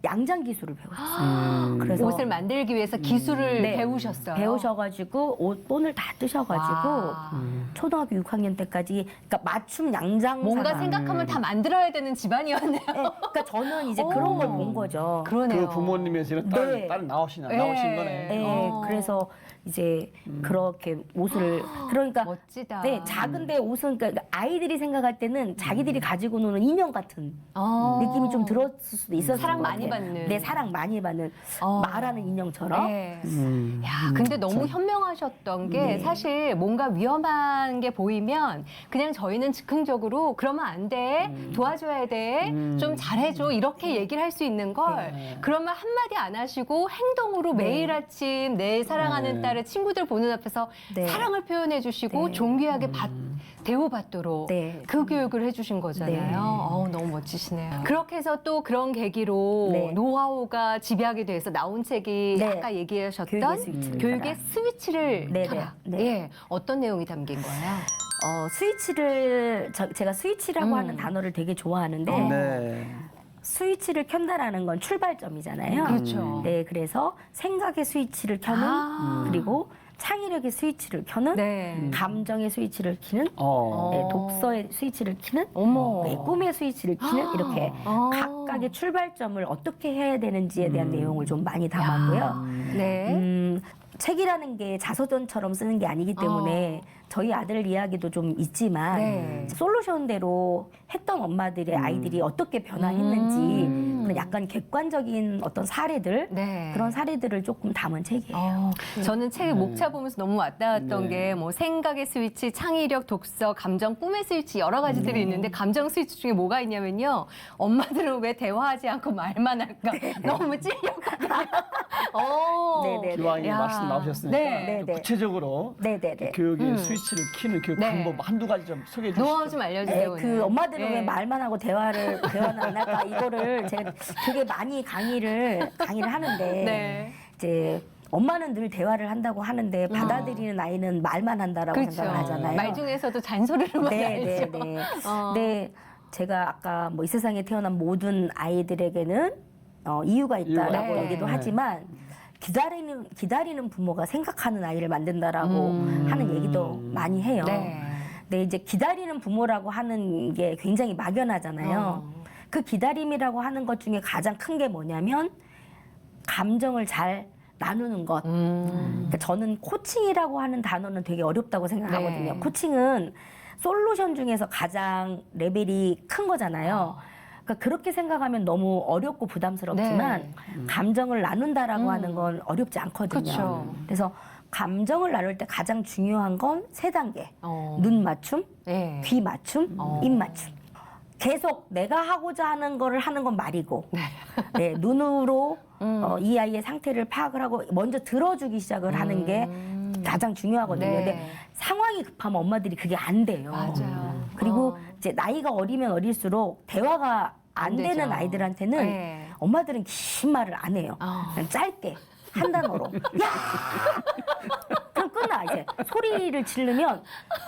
양장 기술을 배우셨어요. 그래서 옷을 만들기 위해서 기술을 네. 배우셨어요. 배우셔가지고 옷 본을 다 뜨셔가지고 와. 초등학교 6학년 때까지 그러니까 맞춤 양장 뭔가 생각하면 다 만들어야 되는 집안이었네요. 그러니까 저는 이제 그런 걸 본 거죠. 그러네요. 그 부모님의 지금 네. 딸 나오신 네. 거네. 네, 그래서 이제 그렇게 옷을 그러니까 멋지다. 네, 작은데 옷은 그러니까 아이들이 생각할 때는 자기들이 가지고 노는 인형 같은 느낌이 좀 들었을 수도 있었어요. 사랑 많이 받는. 네, 사랑 많이 받는 말하는 인형처럼. 네. 야, 근데 너무 현명하셨던 게 사실 뭔가 위험한 게 보이면 그냥 저희는 즉흥적으로 그러면 안 돼, 도와줘야 돼, 좀 잘해줘 이렇게 얘기를 할 수 있는 걸 그러면 한마디 안 하시고 행동으로 매일 아침 내 사랑하는 딸의 친구들 보는 앞에서 네. 사랑을 표현해 주시고 네. 존귀하게 대우받도록 네. 그 교육을 해주신 거잖아요. 네. 너무 멋지시네요. 그렇게 해서 또 그런 계기로 네. 노하우가 집약이 돼서 나온 책이 네. 아까 얘기하셨던 교육의 스위치를 교육의 켜라. 스위치를 네, 켜라. 네, 네. 예, 어떤 내용이 담긴 거예요? 스위치를 제가 스위치라고 하는 단어를 되게 좋아하는데 네. 스위치를 켠다라는 건 출발점이잖아요. 그렇죠. 네, 그래서 생각의 스위치를 켜는 그리고 창의력의 스위치를 켜는 네. 감정의 스위치를 켜는 어. 네, 독서의 스위치를 켜는 어머. 네, 꿈의 스위치를 켜는 이렇게 각각의 출발점을 어떻게 해야 되는지에 대한 내용을 좀 많이 담았고요. 네. 책이라는 게 자서전처럼 쓰는 게 아니기 때문에 저희 아들 이야기도 좀 있지만 네. 솔루션대로 했던 엄마들의 아이들이 어떻게 변화했는지 그런 약간 객관적인 어떤 사례들 네. 그런 사례들을 조금 담은 책이에요. 저는 책의 목차 보면서 너무 와닿았던 네. 게 뭐 생각의 스위치, 창의력, 독서, 감정, 꿈의 스위치 여러 가지들이 있는데 감정 스위치 중에 뭐가 있냐면요. 엄마들은 왜 대화하지 않고 말만 할까? 너무 찔렸거든요. 네네. 기왕이 야. 말씀 나오셨으니까 네. 좀 네. 구체적으로 네네네. 교육의 스위치를 키는 교육 네. 방법 한두 가지 좀 소개해 주시죠. 노하우 좀 알려주세요. 네, 오늘. 그 엄마들은 네. 왜 말만 하고 대화는 안 할까 이거를 제가 되게 많이 강의를 하는데 네. 이제 엄마는 늘 대화를 한다고 하는데 받아들이는 아이는 말만 한다라고 그렇죠. 생각을 하잖아요. 말 중에서도 잔소리를 많이 네, 하죠. 네, 네. 근데 제가 아까 뭐 이 세상에 태어난 모든 아이들에게는 이유가 있다라고 네. 얘기도 하지만 기다리는 부모가 생각하는 아이를 만든다라고 하는 얘기도 많이 해요. 네. 근데 이제 기다리는 부모라고 하는 게 굉장히 막연하잖아요. 그 기다림이라고 하는 것 중에 가장 큰 게 뭐냐면 감정을 잘 나누는 것. 그러니까 저는 코칭이라고 하는 단어는 되게 어렵다고 생각하거든요. 네. 코칭은 솔루션 중에서 가장 레벨이 큰 거잖아요. 그러니까 그렇게 생각하면 너무 어렵고 부담스럽지만 네. 감정을 나눈다라고 하는 건 어렵지 않거든요. 그쵸. 그래서 감정을 나눌 때 가장 중요한 건 3단계. 어. 눈 맞춤, 네. 귀 맞춤, 입 맞춤. 계속 내가 하고자 하는 거를 하는 건 말이고, 네, 눈으로 이 아이의 상태를 파악을 하고 먼저 들어주기 시작을 하는 게 가장 중요하거든요. 네. 근데 상황이 급하면 엄마들이 그게 안 돼요. 맞아요. 그리고 이제 나이가 어리면 어릴수록 대화가 안 되죠. 되는 아이들한테는 네. 엄마들은 긴 말을 안 해요. 그냥 짧게 한 단어로 야! 그럼 끝나 이제 소리를 지르면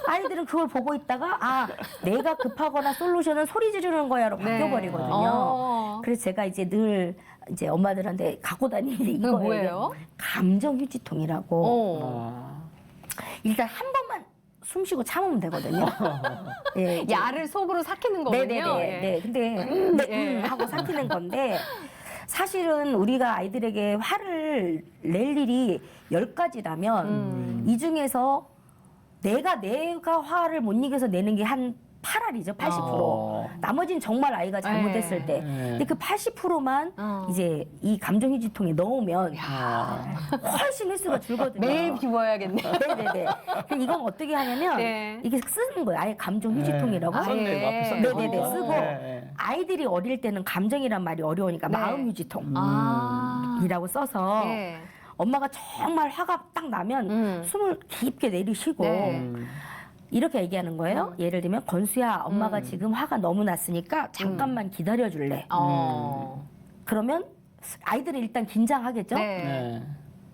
아이들은 그걸 보고 있다가 아 내가 급하거나 솔루션은 소리 지르는 거야로 네. 바뀌어버리거든요. 그래서 제가 이제 늘 이제 엄마들한테 갖고 다니는 게 그게 이거예요. 뭐예요? 감정 휴지통이라고. 어. 일단 한 번만 숨 쉬고 참으면 되거든요. 예, 이제 야를 속으로 삭히는 거군요. 네네네. 예. 네. 근데 하고 삭히는 건데 사실은 우리가 아이들에게 화를 낼 일이 10가지라면 이 중에서 내가 화를 못 이겨서 내는 게 한 8알이죠. 80%. 나머지는 정말 아이가 잘못했을 때. 근데 그 80%만 이제 이 감정 휴지통에 넣으면 훨씬 횟수가 줄거든요. 매일 비워야겠네. 네네네. 근데 이건 어떻게 하냐면 네. 이게 쓰는 거예요. 아예 감정 휴지통이라고. 썼네요. 앞에 썼네요. 네네네, 쓰고. 네. 아이들이 어릴 때는 감정이란 말이 어려우니까 네. 마음 휴지통이라고 아. 써서 네. 엄마가 정말 화가 딱 나면 숨을 깊게 내리쉬고 네. 이렇게 얘기하는 거예요. 예를 들면 건수야 엄마가 지금 화가 너무 났으니까 잠깐만 기다려줄래. 그러면 아이들은 일단 긴장하겠죠. 네. 네.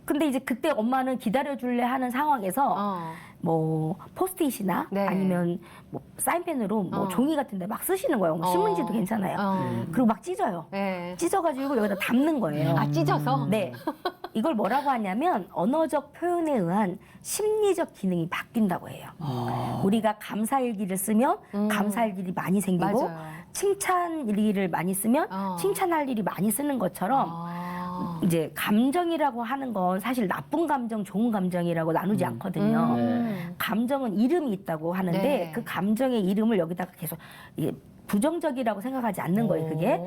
근데 이제 그때 엄마는 기다려줄래 하는 상황에서 뭐 포스트잇이나 네. 아니면 뭐 사인펜으로 뭐 종이 같은데 막 쓰시는 거예요. 뭐 신문지도 괜찮아요. 그리고 막 찢어요. 네. 찢어가지고 여기다 담는 거예요. 아, 찢어서? 네. 이걸 뭐라고 하냐면 언어적 표현에 의한 심리적 기능이 바뀐다고 해요. 우리가 감사일기를 쓰면 감사할 일이 많이 생기고 맞아요. 칭찬일기를 많이 쓰면 칭찬할 일이 많이 쓰는 것처럼 이제 감정이라고 하는 건 사실 나쁜 감정, 좋은 감정이라고 나누지 않거든요. 감정은 이름이 있다고 하는데 네. 그 감정의 이름을 여기다가 계속 이게 부정적이라고 생각하지 않는 거예요. 그게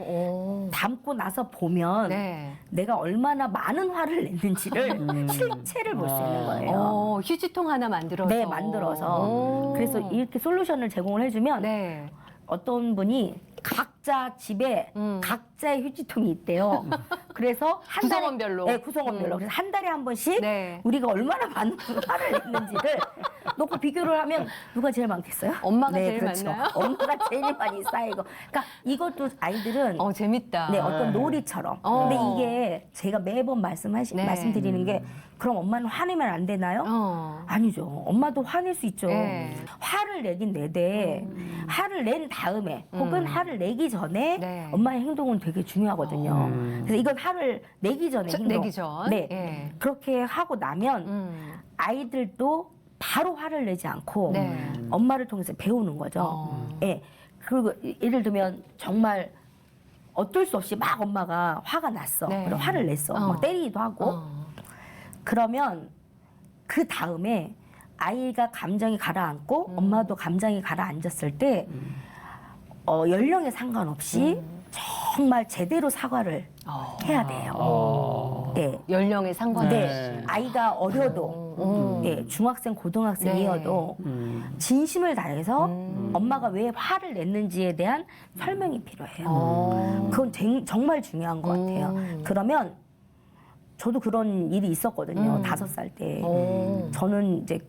담고 나서 보면 네. 내가 얼마나 많은 화를 냈는지를 실체를 볼 수 있는 거예요. 휴지통 하나 만들어서. 네, 만들어서. 그래서 이렇게 솔루션을 제공을 해주면 네. 어떤 분이 각자 집에 각자의 휴지통이 있대요. 그래서 한 달에 구성원별로. 네, 구성원별로. 그래서 한 달에 한 번씩 네. 우리가 얼마나 많은 화를 냈는지를 놓고 비교를 하면 누가 제일 많겠어요? 엄마가 네, 제일 그렇죠. 많나요? 엄마가 제일 많이 쌓이고. 그러니까 이것도 아이들은 재밌다. 네, 어떤 놀이처럼. 근데 이게 제가 매번 네. 말씀드리는 게 그럼 엄마는 화내면 안 되나요? 아니죠. 엄마도 화낼 수 있죠. 네. 화를 내긴 내되 화를 낸 다음에 혹은 화를 내기 전에 네. 엄마의 행동은 되게 중요하거든요. 그래서 이건 화를 내기 전에 행동. 내기 전. 네. 예. 그렇게 하고 나면 아이들도 바로 화를 내지 않고 네. 엄마를 통해서 배우는 거죠. 예. 그리고 예를 들면 정말 어쩔 수 없이 막 엄마가 화가 났어. 네. 그리고 화를 냈어. 막 때리기도 하고. 그러면 그 다음에 아이가 감정이 가라앉고 엄마도 감정이 가라앉았을 때 연령에 상관없이 정말 제대로 사과를 해야 돼요. 네. 연령에 상관없이. 네. 아이가 어려도 네. 중학생, 고등학생이어도 진심을 다해서 엄마가 왜 화를 냈는지에 대한 설명이 필요해요. 그건 정말 중요한 것 같아요. 그러면 저도 그런 일이 있었거든요. 5살 때. 저는 이제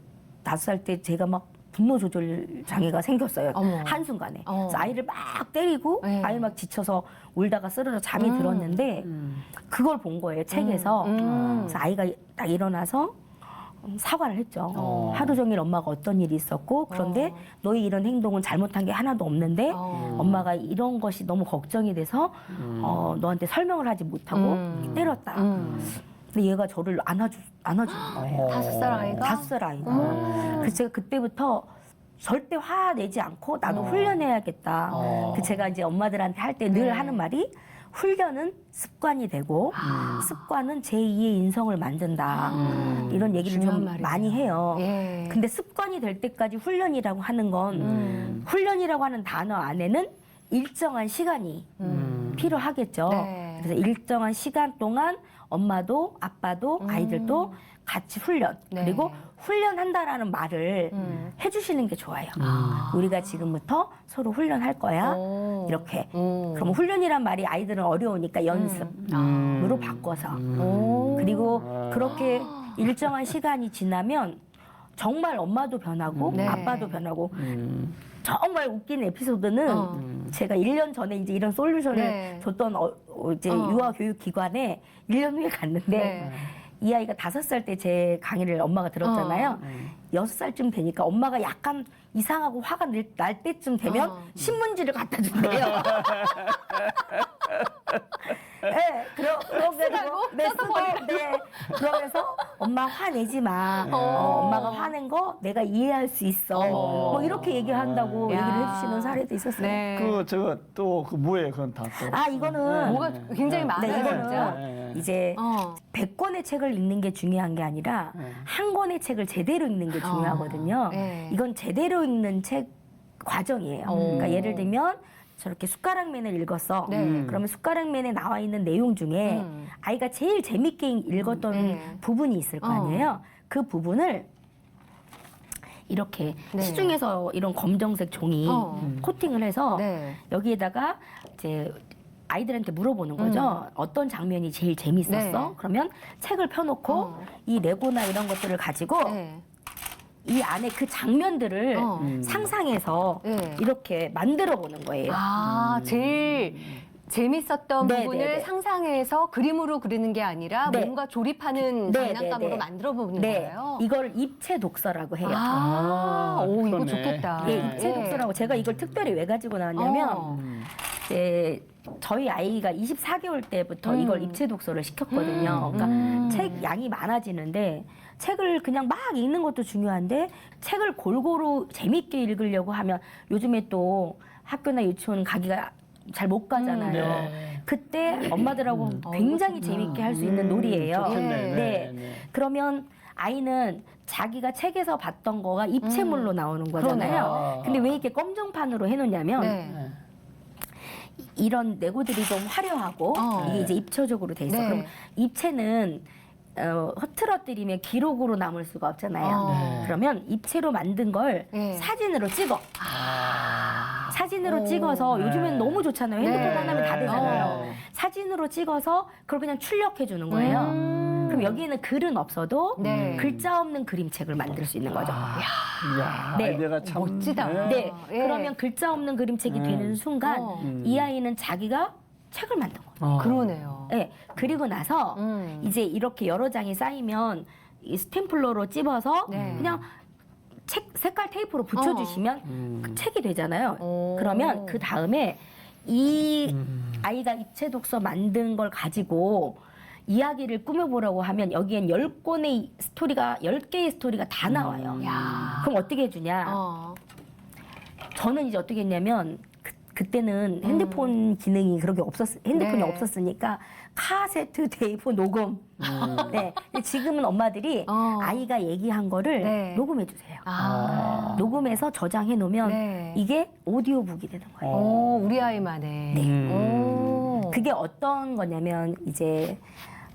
5살 때 제가 막 분노 조절 장애가 생겼어요. 어머. 한순간에. 어. 그래서 아이를 막 때리고 네. 아이 막 지쳐서 울다가 쓰러져 잠이 들었는데 그걸 본 거예요. 책에서. 그래서 아이가 딱 일어나서 사과를 했죠. 하루 종일 엄마가 어떤 일이 있었고 그런데 너희 이런 행동은 잘못한 게 하나도 없는데 엄마가 이런 것이 너무 걱정이 돼서 너한테 설명을 하지 못하고 때렸다. 근데 얘가 저를 안아주는 거예요. 5살 아이가? 5살 아이가. 그래서 제가 그때부터 절대 화내지 않고 나도 훈련해야겠다. 그 제가 이제 엄마들한테 할 때 늘 하는 말이 훈련은 습관이 되고 습관은 제2의 인성을 만든다. 이런 얘기를 중요한 좀 말이네요. 많이 해요. 예. 근데 습관이 될 때까지 훈련이라고 하는 건 훈련이라고 하는 단어 안에는 일정한 시간이 필요하겠죠. 네. 그래서 일정한 시간 동안 엄마도 아빠도 아이들도 같이 훈련 네. 그리고 훈련한다라는 말을 해주시는 게 좋아요. 우리가 지금부터 서로 훈련할 거야. 오. 이렇게. 그럼 훈련이란 말이 아이들은 어려우니까 연습으로 바꿔서. 그리고 그렇게 일정한 시간이 지나면 정말 엄마도 변하고 네. 아빠도 변하고 정말 웃긴 에피소드는 제가 1년 전에 이제 이런 솔루션을 네. 줬던 이제 유아교육기관에 1년 후에 갔는데 네. 이 아이가 5살 때 제 강의를 엄마가 들었잖아요. 6살쯤 되니까 엄마가 약간 이상하고 화가 날 때쯤 되면 신문지를 갖다 준대요. 네, 그래가지고 네, 쓰고, 네, 그러면서 엄마 화내지 마. 엄마가 화낸 거 내가 이해할 수 있어. 뭐 이렇게 얘기한다고 야. 얘기를 해주시는 사례도 있었어요. 네. 저거 또 그 뭐예요? 그건 다 또. 아 이거는 뭐가 굉장히 많아요, 네, 이거는 진짜. 이제 어. 100권의 책을 읽는 게 중요한 게 아니라 한 권의 책을 제대로 읽는 게 중요하거든요. 네. 이건 제대로 읽는 책 과정이에요. 그러니까 예를 들면 저렇게 숟가락맨을 읽었어. 네. 그러면 숟가락맨에 나와 있는 내용 중에 아이가 제일 재밌게 읽었던 네. 부분이 있을 거 아니에요. 그 부분을 이렇게 네. 시중에서 이런 검정색 종이 코팅을 해서 네. 여기에다가 이제 아이들한테 물어보는 거죠. 어떤 장면이 제일 재밌었어? 네. 그러면 책을 펴놓고 이 레고나 이런 것들을 가지고 네. 이 안에 그 장면들을 상상해서 네. 이렇게 만들어 보는 거예요. 아, 제일 재밌었던 네, 부분을 네, 네. 상상해서 그림으로 그리는 게 아니라 네. 뭔가 조립하는 네, 장난감으로 네, 네. 만들어 보는 네, 거예요. 이걸 입체 독서라고 해요. 오, 이거 그러네. 좋겠다. 예, 입체 독서라고 제가 이걸 특별히 왜 가지고 나왔냐면 이제 저희 아이가 24개월 때부터 이걸 입체 독서를 시켰거든요. 그러니까 책 양이 많아지는데 책을 그냥 막 읽는 것도 중요한데 책을 골고루 재밌게 읽으려고 하면 요즘에 또 학교나 유치원 가기가 잘 못 가잖아요. 네. 그때 엄마들하고 굉장히 재밌게 할 수 있는 놀이예요. 좋겠네. 네. 네. 그러면 아이는 자기가 책에서 봤던 거가 입체물로 나오는 거잖아요. 그러네요. 근데 왜 이렇게 검정판으로 해놓냐면 네. 이런 레고들이 좀 화려하고 이게 이제 입체적으로 돼 있어. 네. 그럼 입체는 흐트러뜨리면 기록으로 남을 수가 없잖아요. 네. 그러면 입체로 만든 걸 네. 사진으로 찍어. 사진으로 오. 찍어서 요즘엔 너무 좋잖아요. 핸드폰 네. 하나면 다 되잖아요. 어. 사진으로 찍어서 그걸 그냥 출력해 주는 거예요. 그럼 여기에는 글은 없어도 네. 글자 없는 그림책을 만들 수 있는 거죠. 이야, 네. 아이디어가 참 멋지다. 네. 예. 그러면 글자 없는 그림책이 되는 순간 이 아이는 자기가 책을 만든 거예요. 그러네요. 네. 그리고 나서 이제 이렇게 여러 장이 쌓이면 이 스탬플러로 찝어서 네. 그냥 책 색깔 테이프로 붙여주시면 그 책이 되잖아요. 오. 그러면 그 다음에 이 아이가 입체 독서 만든 걸 가지고 이야기를 꾸며보라고 하면 여기엔 10권의 스토리가 10개의 스토리가 다 나와요. 야. 그럼 어떻게 해주냐? 저는 이제 어떻게 했냐면 그때는 핸드폰 기능이 그렇게 핸드폰이 네. 없었으니까 카세트 테이프 녹음. 네. 근데 지금은 엄마들이 아이가 얘기한 거를 네. 녹음해 주세요. 아. 녹음해서 저장해 놓으면 네. 이게 오디오북이 되는 거예요. 오, 우리 아이만의. 오. 그게 어떤 거냐면 이제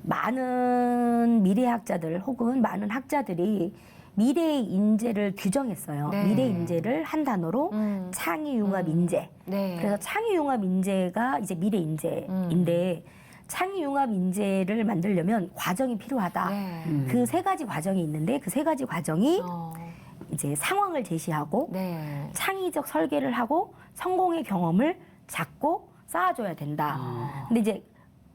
많은 미래학자들 혹은 많은 학자들이 미래의 인재를 규정했어요. 네. 미래 인재를 한 단어로 창의융합 인재. 네. 그래서 창의융합 인재가 이제 미래 인재인데 창의융합 인재를 만들려면 과정이 필요하다. 네. 그 3가지 과정이 있는데 그 3가지 과정이 이제 상황을 제시하고 네. 창의적 설계를 하고 성공의 경험을 잡고 쌓아줘야 된다. 근데 이제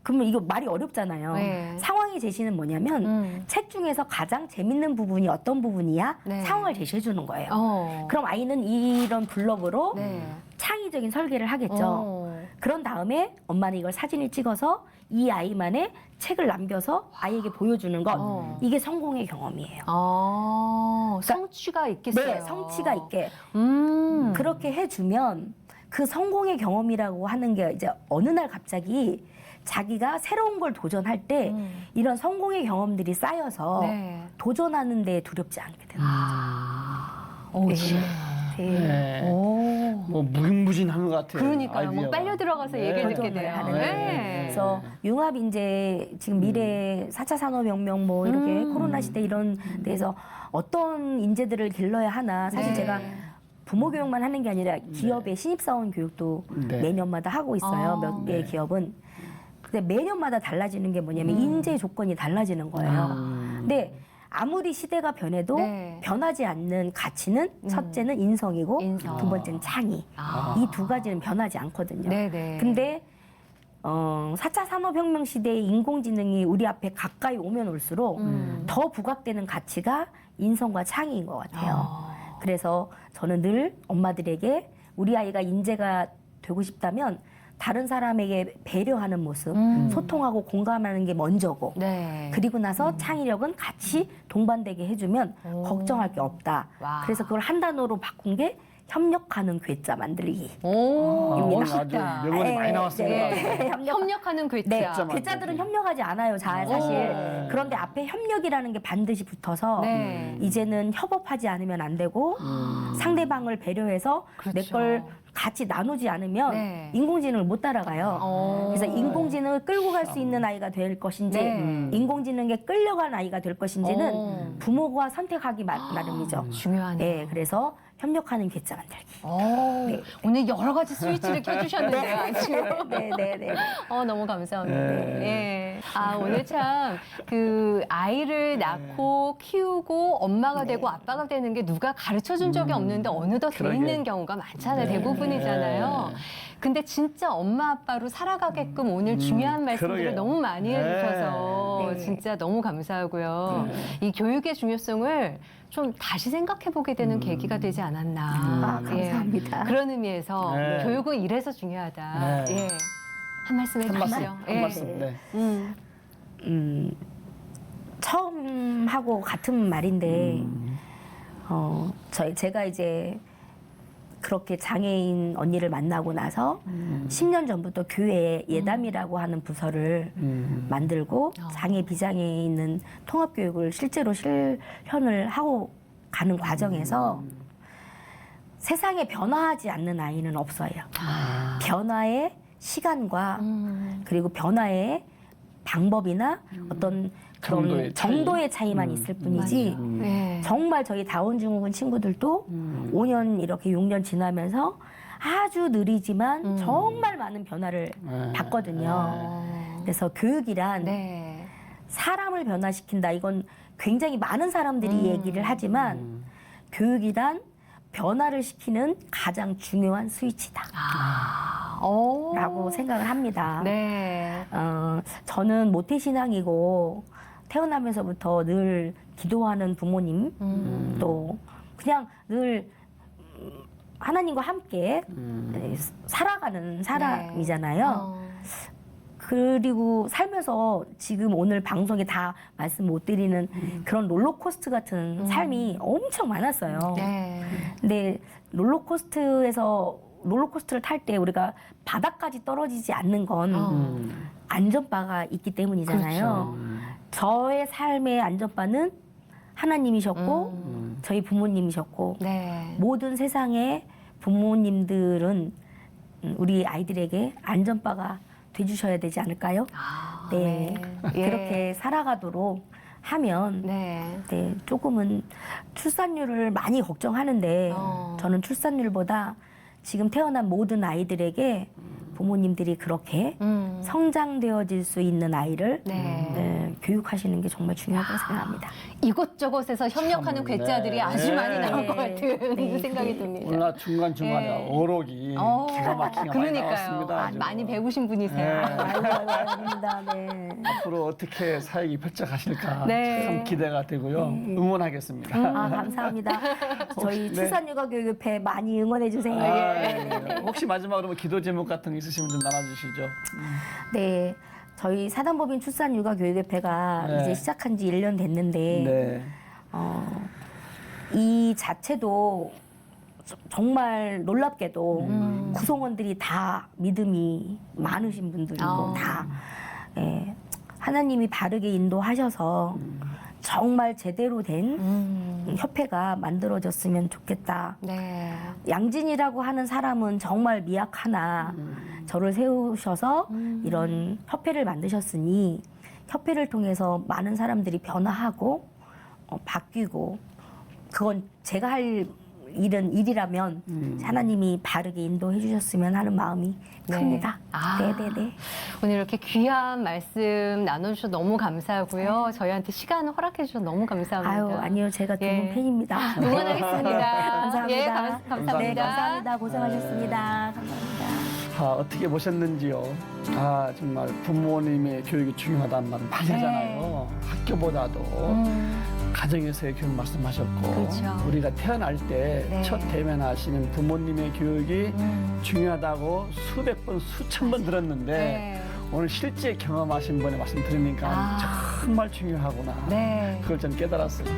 그러면 이거 말이 어렵잖아요. 네. 상황의 제시는 뭐냐면 책 중에서 가장 재밌는 부분이 어떤 부분이야? 네. 상황을 제시해 주는 거예요. 그럼 아이는 이런 블럭으로 네. 창의적인 설계를 하겠죠. 그런 다음에 엄마는 이걸 사진을 찍어서 이 아이만의 책을 남겨서 아이에게 보여주는 것. 이게 성공의 경험이에요. 성취가 있겠어요. 네, 성취가 있게. 그렇게 해주면 그 성공의 경험이라고 하는 게 이제 어느 날 갑자기 자기가 새로운 걸 도전할 때 이런 성공의 경험들이 쌓여서 네. 도전하는 데 두렵지 않게 되는 오, 거죠. 네. 뭐 무궁무진한 것 같아요. 그러니까요. 뭐 아이디어가. 빨려 들어가서 네. 얘기 듣게 도전을 돼요. 하는데. 네. 그래서 융합 인재 지금 미래 4차 산업혁명 뭐 이렇게 코로나 시대 이런 데서 어떤 인재들을 길러야 하나 사실 네. 제가 부모 교육만 하는 게 아니라 기업의 신입사원 교육도 네. 매년마다 하고 있어요. 몇 개의 기업은. 근데 매년마다 달라지는 게 뭐냐면 인재 조건이 달라지는 거예요. 근데 아무리 시대가 변해도 네. 변하지 않는 가치는 첫째는 인성이고 인성. 두 번째는 창의. 이 두 가지는 변하지 않거든요. 네네. 근데 4차 산업혁명 시대의 인공지능이 우리 앞에 가까이 오면 올수록 더 부각되는 가치가 인성과 창의인 것 같아요. 그래서 저는 늘 엄마들에게 우리 아이가 인재가 되고 싶다면 다른 사람에게 배려하는 모습, 소통하고 공감하는 게 먼저고 네. 그리고 나서 창의력은 같이 동반되게 해주면 걱정할 게 없다. 와. 그래서 그걸 한 단어로 바꾼 게 협력하는 괴짜 만들기. 오, 오늘 아주 멋있다. 명언이 많이 나왔습니다. 네. 협력하는 괴짜. 네, 괴짜 만들기. 괴짜들은 협력하지 않아요, 잘 사실. 그런데 앞에 협력이라는 게 반드시 붙어서 네. 이제는 협업하지 않으면 안 되고 상대방을 배려해서 그렇죠. 내 걸 같이 나누지 않으면 네. 인공지능을 못 따라가요. 그래서 인공지능을 끌고 갈 수 있는 아이가 될 것인지 네. 인공지능에 끌려간 아이가 될 것인지는 부모가 선택하기 나름이죠. 중요하네요. 네, 그래서 협력하는 괴짜 만들기. 오, 오늘 여러 가지 스위치를 켜주셨는데요, 아주. 네, 네, 네. 너무 감사합니다. 예. 아, 오늘 참, 아이를 낳고 키우고 엄마가 되고 아빠가 되는 게 누가 가르쳐 준 적이 없는데 어느덧 돼 그러게. 있는 경우가 많잖아요. 대부분이잖아요. 근데 진짜 엄마 아빠로 살아가게끔 오늘 중요한 말씀들을 그러게요. 너무 많이 네. 해주셔서 네. 진짜 너무 감사하고요. 이 교육의 중요성을 좀 다시 생각해 보게 되는 계기가 되지 않았나. 아, 예. 감사합니다. 그런 의미에서 네. 교육은 이래서 중요하다. 네. 예. 한 말씀 한 말씀, 해주시죠. 한 말씀. 네. 처음 하고 같은 말인데, 제가 이제 그렇게 장애인 언니를 만나고 나서 10년 전부터 교회에 예담이라고 하는 부서를 만들고 장애 비장애에 있는 통합교육을 실제로 실현을 하고 가는 과정에서 세상에 변화하지 않는 아이는 없어요. 변화의 시간과 그리고 변화의 방법이나 어떤 그런 정도의 차이만 있을 뿐이지 네. 정말 저희 다운증후군 친구들도 5년 이렇게 6년 지나면서 아주 느리지만 정말 많은 변화를 봤거든요. 그래서 교육이란 네. 사람을 변화시킨다. 이건 굉장히 많은 사람들이 얘기를 하지만 교육이란 변화를 시키는 가장 중요한 스위치다. 라고 생각을 합니다. 네. 저는 모태신앙이고 태어나면서부터 늘 기도하는 부모님 또 그냥 늘 하나님과 함께 살아가는 사람이잖아요. 그리고 살면서 지금 오늘 방송에 다 말씀 못 드리는 그런 롤러코스터 같은 삶이 엄청 많았어요. 네. 근데 롤러코스터를 탈 때 우리가 바닥까지 떨어지지 않는 건 안전바가 있기 때문이잖아요. 저의 삶의 안전바는 하나님이셨고 저희 부모님이셨고 네. 모든 세상의 부모님들은 우리 아이들에게 안전바가 돼주셔야 되지 않을까요? 네. 예. 그렇게 살아가도록 하면 네. 네, 조금은 출산율을 많이 걱정하는데 저는 출산율보다 지금 태어난 모든 아이들에게 부모님들이 그렇게 성장되어질 수 있는 아이를 네. 교육하시는 게 정말 중요하다고 생각합니다. 이곳저곳에서 협력하는 참, 괴짜들이 네. 아주 많이 나올 네. 것 같은 네. 생각이 듭니다. 오늘 중간중간에 네. 어록이 기가 막히게 많이 그러니까요. 나왔습니다. 아, 아주. 많이 배우신 분이세요. 네. 아이고, 아닙니다. 네. 앞으로 어떻게 사역이 펼쳐가실까 네. 참 기대가 되고요. 응원하겠습니다. 아, 감사합니다. 저희 네. 출산육아교육협회 많이 응원해 주세요. 네. 혹시 마지막으로 뭐 기도 제목 같은 거 있으시면 좀 나눠주시죠. 네. 저희 사단법인 출산육아교육협회가 네. 이제 시작한 지 1년 됐는데 네. 이 자체도 정말 놀랍게도 구성원들이 다 믿음이 많으신 분들이고 다 예, 하나님이 바르게 인도하셔서 정말 제대로 된 협회가 만들어졌으면 좋겠다. 네. 양진이라고 하는 사람은 정말 미약하나 저를 세우셔서 이런 협회를 만드셨으니 협회를 통해서 많은 사람들이 변화하고 바뀌고 그건 제가 할 일이라면 하나님이 바르게 인도해 주셨으면 하는 마음이 네. 큽니다. 아. 네네네. 오늘 이렇게 귀한 말씀 나눠주셔서 너무 감사하고요. 저희한테 시간 허락해 주셔서 너무 감사합니다. 아유 아니요 제가 두 분 예. 팬입니다. 응원하겠습니다. 감사합니다. 예, 감사합니다. 네 감사합니다. 고생하셨습니다. 감사합니다. 어떻게 보셨는지요? 정말 부모님의 교육이 중요하다는 말을 많이 네. 하잖아요. 학교보다도 가정에서의 교육 말씀하셨고 그렇죠. 우리가 태어날 때 네. 첫 대면하시는 부모님의 교육이 중요하다고 수백 번, 수천 번 들었는데 네. 오늘 실제 경험하신 분의 말씀 들으니까 정말 중요하구나. 네. 그걸 전 깨달았어요.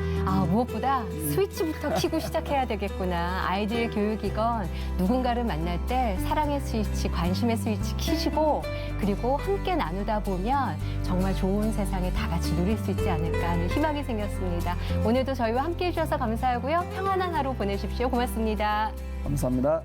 무엇보다 스위치부터 켜고 시작해야 되겠구나. 아이들 교육이건 누군가를 만날 때 사랑의 스위치, 관심의 스위치 켜시고 그리고 함께 나누다 보면 정말 좋은 세상에 다 같이 누릴 수 있지 않을까 하는 희망이 생겼습니다. 오늘도 저희와 함께해 주셔서 감사하고요. 평안한 하루 보내십시오. 고맙습니다. 감사합니다.